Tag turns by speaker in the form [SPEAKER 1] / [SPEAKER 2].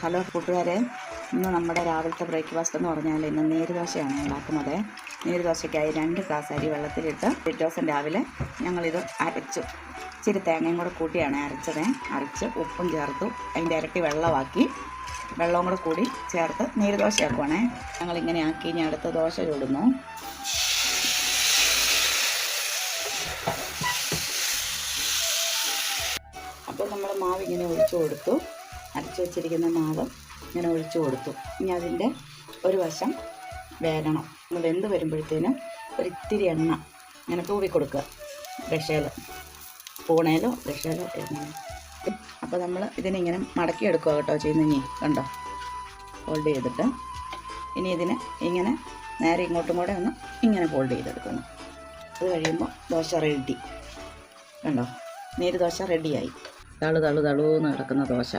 [SPEAKER 1] Hello കൂട്ടുകാരെ, ഇന്ന് നമ്മുടെ രാവിലത്തെ ബ്രേക്ക്ഫാസ്റ്റ് എന്ന് പറഞ്ഞാൽ ഇന്ന് നീർദോശയാണ് ഉണ്ടാക്കുന്നത്. നീർദോശയ്ക്കായി 2 ഗ്ലാസ് അരി വെള്ളത്തിലിട്ട് പിറ്റേ ദിവസം രാവിലെ ഞങ്ങളിത് അരച്ചു. ഇച്ചിരി തേങ്ങയും കൂടെ കൂട്ടിയാണ് അരച്ച് ഉപ്പും ചേർത്തു അതിൻ്റെ ഇരട്ടി വെള്ളവും കൂടെ കൂടി ചേർത്ത് നീർദോശയാക്കുവാണേ. ഞങ്ങളിങ്ങനെ ആക്കി ഇനി അടുത്ത ദോശ ചൂടുന്നു. അപ്പോൾ നമ്മൾ മാവ് ഇങ്ങനെ ഒഴിച്ചു കൊടുത്തു. അരച്ച് വെച്ചിരിക്കുന്ന മാവ് ഇങ്ങനെ ഒഴിച്ചു കൊടുത്തു. ഇനി അതിൻ്റെ ഒരു വശം വേകണം. വെന്ത് വരുമ്പോഴത്തേനും ഒരിത്തിരി എണ്ണ ഇങ്ങനെ തൂവി കൊടുക്കുക. സ്പൂണേലോ ബ്രഷേലോ എങ്ങനെ. അപ്പോൾ നമ്മൾ ഇതിനിങ്ങനെ മടക്കിയെടുക്കുക കേട്ടോ ചെയ്യുന്ന. ഇനി കണ്ടോ, ഫോൾഡ് ചെയ്തിട്ട് ഇനി ഇതിനെ ഇങ്ങനെ നേരെ ഇങ്ങോട്ടും കൂടെ ഒന്ന് ഇങ്ങനെ ഫോൾഡ് ചെയ്തെടുക്കണം. അത് കഴിയുമ്പോൾ ദോശ റെഡി. കണ്ടോ, നീര് ദോശ റെഡിയായി. തളു തളു തളൂന്ന് കിടക്കുന്ന ദോശ.